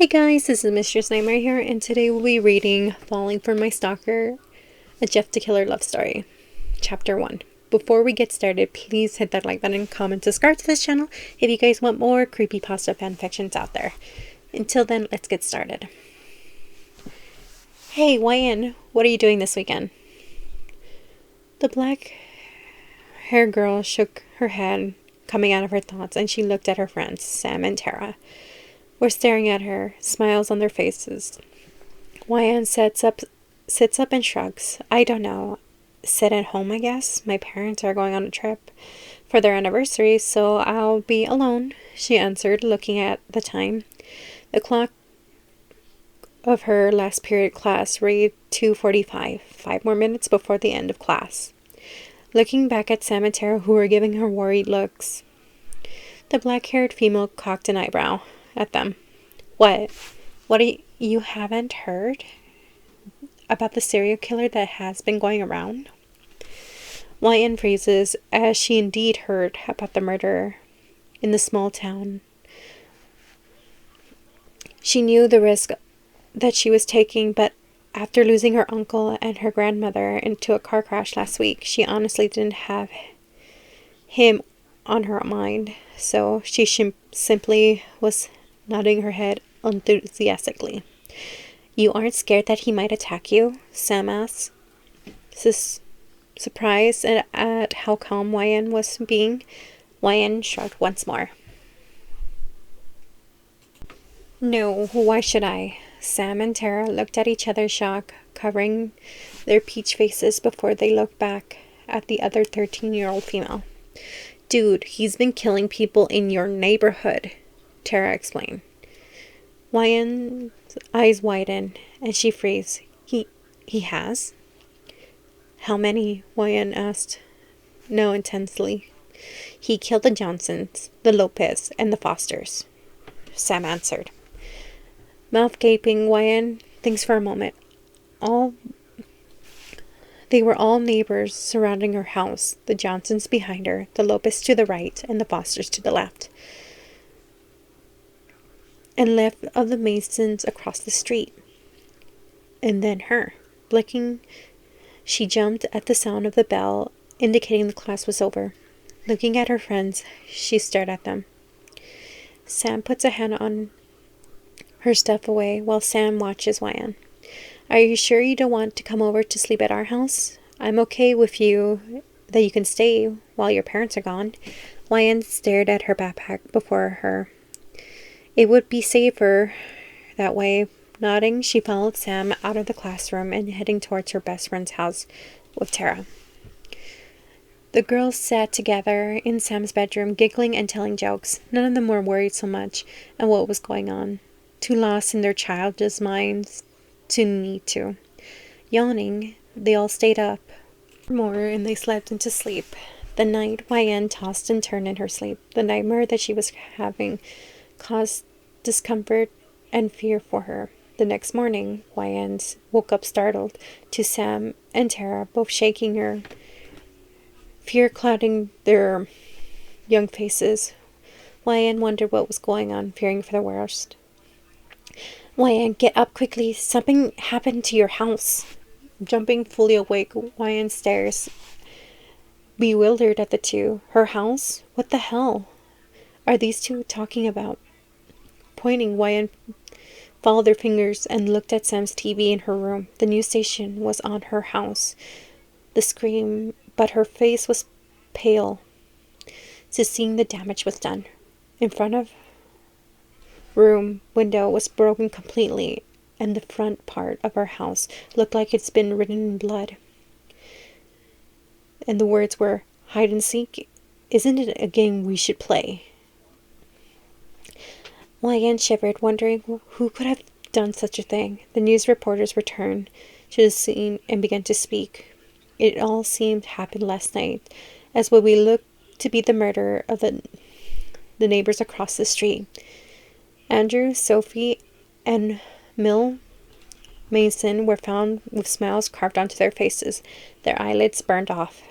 Hey guys, this is Mistress Nightmare here, and today we'll be reading Falling for My Stalker, a Jeff the Killer love story, Chapter 1. Before we get started, please hit that like button, comment, subscribe to this channel if you guys want more creepypasta fanfictions out there. Until then, let's get started. Hey, YN, what are you doing this weekend? The black-haired girl shook her head, coming out of her thoughts, and she looked at her friends, Sam and Tara. Were staring at her, smiles on their faces. YN sits up and shrugs. I don't know. Sit at home, I guess. My parents are going on a trip for their anniversary, so I'll be alone, she answered, looking at the time. The clock of her last period class read 2:45, 5 more minutes before the end of class. Looking back at Sam and Tara, who were giving her worried looks, the black-haired female cocked an eyebrow at them. What you haven't heard about the serial killer that has been going around? YN freezes, as she indeed heard about the murder in the small town. She knew the risk that she was taking, but after losing her uncle and her grandmother into a car crash last week, she honestly didn't have him on her mind, so she simply was nodding her head enthusiastically. You aren't scared that he might attack you? Sam asked, surprised at how calm YN was being. YN shrugged once more. No, why should I? Sam and Tara looked at each other, shock covering their peach faces before they looked back at the other 13-year-old female. Dude, he's been killing people in your neighborhood, Tara explained. YN's eyes widened, and she froze. He has? How many? YN asked. No, intensely. He killed the Johnsons, the Lopez, and the Fosters, Sam answered. Mouth gaping, YN thinks for a moment. They were all neighbors surrounding her house, the Johnsons behind her, the Lopez to the right, and the Fosters to the left. And left of the Masons across the street. And then her. Blinking, she jumped at the sound of the bell, indicating the class was over. Looking at her friends, she stared at them. Sam puts a hand on her stuff away while Sam watches YN. Are you sure you don't want to come over to sleep at our house? I'm okay with you that you can stay while your parents are gone. YN stared at her backpack before her. It would be safer that way. Nodding, she followed Sam out of the classroom and heading towards her best friend's house with Tara. The girls sat together in Sam's bedroom, giggling and telling jokes. None of them were worried so much at what was going on, too lost in their childish minds to need to. Yawning, they all stayed up more and they slept into sleep. The night YN tossed and turned in her sleep. The nightmare that she was having caused discomfort and fear for her. The next morning, YN woke up startled to Sam and Tara both shaking her, fear clouding their young faces. YN wondered what was going on, fearing for the worst. YN, get up quickly. Something happened to your house. Jumping fully awake, YN stares, bewildered at the two. Her house? What the hell are these two talking about? Pointing, YN followed their fingers and looked at Sam's TV in her room. The news station was on her house. The scream, but her face was pale to seeing the damage was done. In front of room window was broken completely, and the front part of her house looked like it's been written in blood. And the words were, hide and seek. Isn't it a game we should play? YN shivered, wondering who could have done such a thing. The news reporters returned to the scene and began to speak. It all seemed happened last night, as what we looked to be the murder of the neighbors across the street. Andrew, Sophie, and Mill Mason were found with smiles carved onto their faces, their eyelids burned off,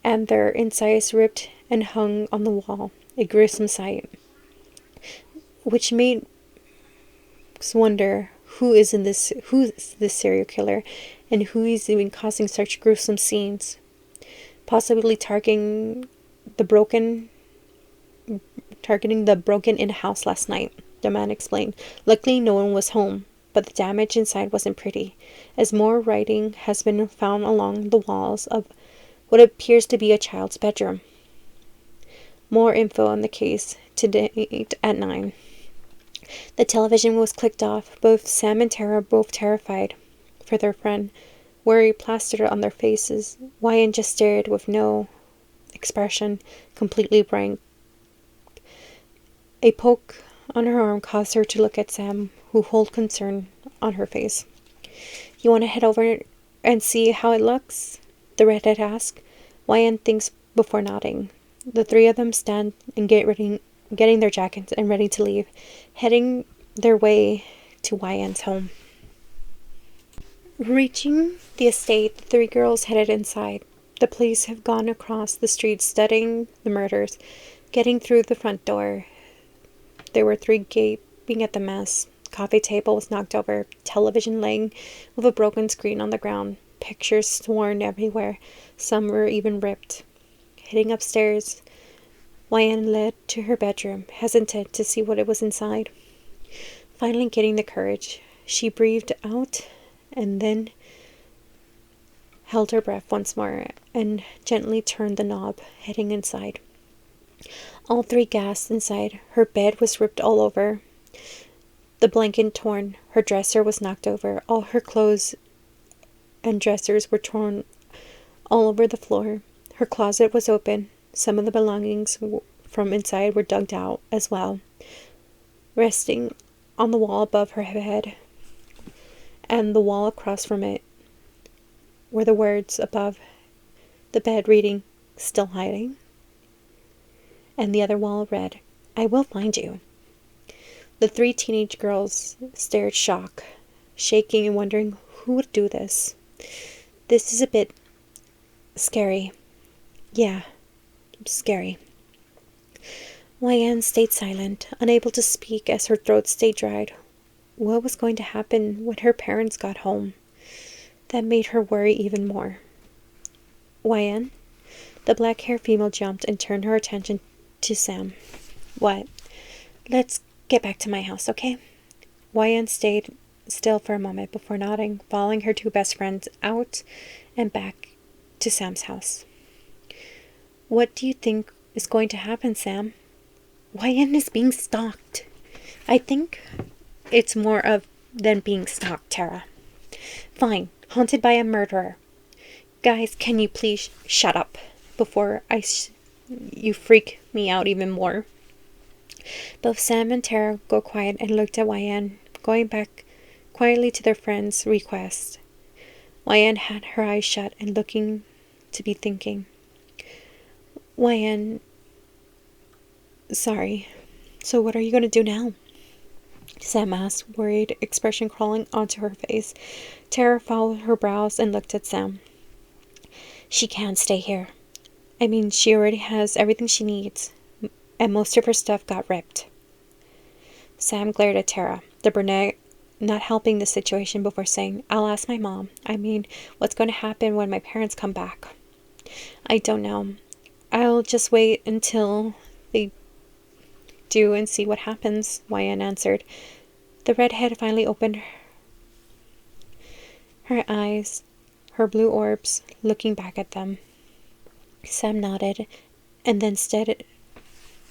and their insides ripped and hung on the wall. A gruesome sight, which made wonder who's this serial killer and who is even causing such gruesome scenes. Possibly targeting the broken-in house last night, the man explained. Luckily, no one was home, but the damage inside wasn't pretty, as more writing has been found along the walls of what appears to be a child's bedroom. More info on the case today at 9. The television was clicked off. Both Sam and Tara, both terrified for their friend, worry plastered on their faces. Wyan just stared with no expression, completely blank. A poke on her arm caused her to look at Sam, who held concern on her face. You want to head over and see how it looks? The redhead asked. Wyan thinks before nodding. The three of them stand and getting their jackets and ready to leave, heading their way to Wyan's home. Reaching the estate, the three girls headed inside. The police have gone across the street studying the murders. Getting through the front door, there were three gaping at the mess. Coffee table was knocked over, television laying with a broken screen on the ground, pictures torn everywhere, some were even ripped. Heading upstairs, Wyan led to her bedroom, hesitant to see what it was inside. Finally getting the courage, she breathed out and then held her breath once more and gently turned the knob, heading inside. All three gasped inside. Her bed was ripped all over, the blanket torn, her dresser was knocked over, all her clothes and dressers were torn all over the floor. Her closet was open. Some of the belongings from inside were dug out as well. Resting on the wall above her head and the wall across from it were the words above the bed reading, "Still hiding?" And the other wall read, "I will find you." The three teenage girls stared shocked, shaking and wondering who would do this. This is a bit scary. Yeah, scary. Wyan stayed silent, unable to speak as her throat stayed dried. What was going to happen when her parents got home? That made her worry even more. Wyan? The black-haired female jumped and turned her attention to Sam. What? Let's get back to my house, okay? Wyan stayed still for a moment before nodding, following her two best friends out and back to Sam's house. What do you think is going to happen, Sam? Wyan is being stalked. I think it's more of than being stalked, Tara. Fine, haunted by a murderer. Guys, can you please shut up before you freak me out even more? Both Sam and Tara go quiet and looked at Wyan, going back quietly to their friend's request. Wyan had her eyes shut and looking to be thinking. Wyan, sorry. So what are you going to do now? Sam asked, worried expression crawling onto her face. Tara followed her brows and looked at Sam. She can't stay here. I mean, she already has everything she needs, and most of her stuff got ripped. Sam glared at Tara, the brunette not helping the situation before saying, I'll ask my mom. I mean, what's going to happen when my parents come back? I don't know. I'll just wait until they do and see what happens, Wyan answered. The redhead finally opened her eyes, her blue orbs, looking back at them. Sam nodded and then steadied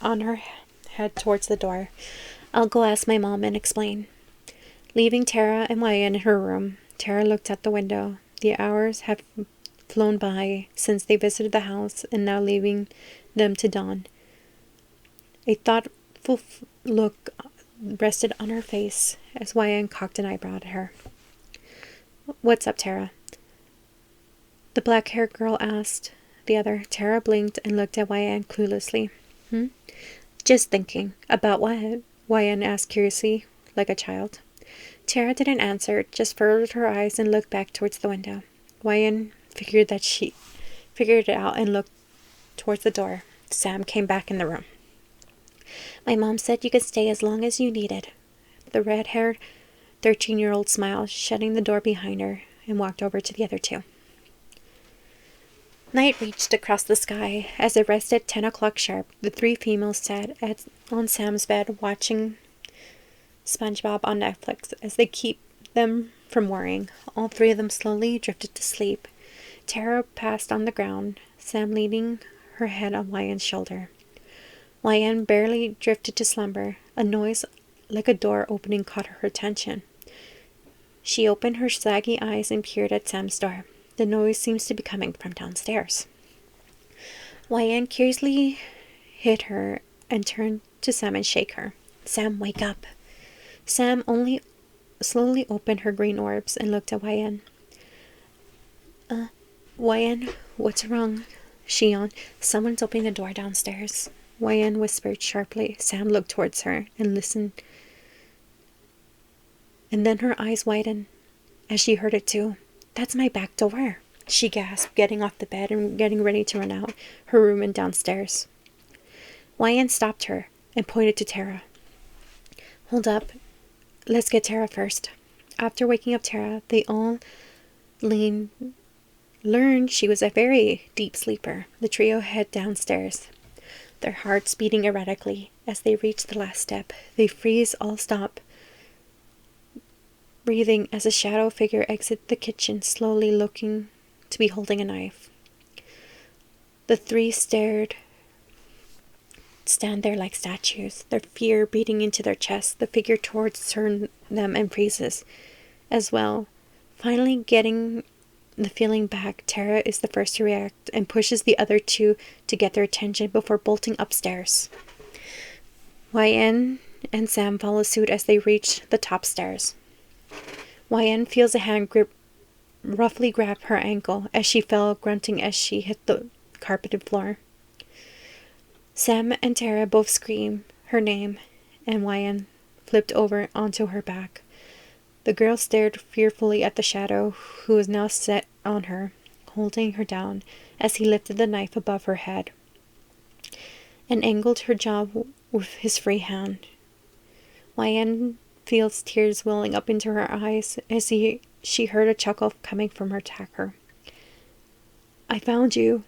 on her head towards the door. I'll go ask my mom and explain. Leaving Tara and Wyan in her room, Tara looked out the window. The hours had flown by since they visited the house and now leaving them to dawn. A thoughtful look rested on her face as Wyan cocked an eyebrow at her. What's up, Tara? The black-haired girl asked the other. Tara blinked and looked at Wyan cluelessly. Just thinking. About what? Wyan asked curiously, like a child. Tara didn't answer, just furrowed her eyes and looked back towards the window. Wyan figured it out and looked towards the door. Sam came back in the room. My mom said you could stay as long as you needed. The red-haired 13-year-old smiled, shutting the door behind her, and walked over to the other two. Night reached across the sky. As it rested 10 o'clock sharp, the three females sat on Sam's bed watching SpongeBob on Netflix as they keep them from worrying. All three of them slowly drifted to sleep. Tara passed on the ground, Sam leaning her head on Wyan's shoulder. Wyan barely drifted to slumber. A noise like a door opening caught her attention. She opened her saggy eyes and peered at Sam's door. The noise seems to be coming from downstairs. Wyan curiously hit her and turned to Sam and shake her. Sam, wake up. Sam only slowly opened her green orbs and looked at Wyan. Wyan, what's wrong? She yawned. Someone's opening the door downstairs. Wyan whispered sharply. Sam looked towards her and listened. And then her eyes widened as she heard it too. That's my back door, she gasped, getting off the bed and getting ready to run out her room and downstairs. Wyan stopped her and pointed to Tara. Hold up. Let's get Tara first. After waking up Tara, they all learned she was a very deep sleeper. The trio head downstairs, their hearts beating erratically. As they reach the last step, they freeze, all stop breathing as a shadow figure exits the kitchen, slowly looking to be holding a knife. The three stand there like statues, their fear beating into their chests. The figure turns them and freezes as well. Finally getting the feeling back, Tara is the first to react and pushes the other two to get their attention before bolting upstairs. Wyan and Sam follow suit as they reach the top stairs. Wyan feels a hand roughly grab her ankle as she fell, grunting as she hit the carpeted floor. Sam and Tara both scream her name, and Wyan flipped over onto her back. The girl stared fearfully at the shadow, who was now set on her, holding her down as he lifted the knife above her head and angled her jaw with his free hand. Wyan feels tears welling up into her eyes as she heard a chuckle coming from her attacker. I found you,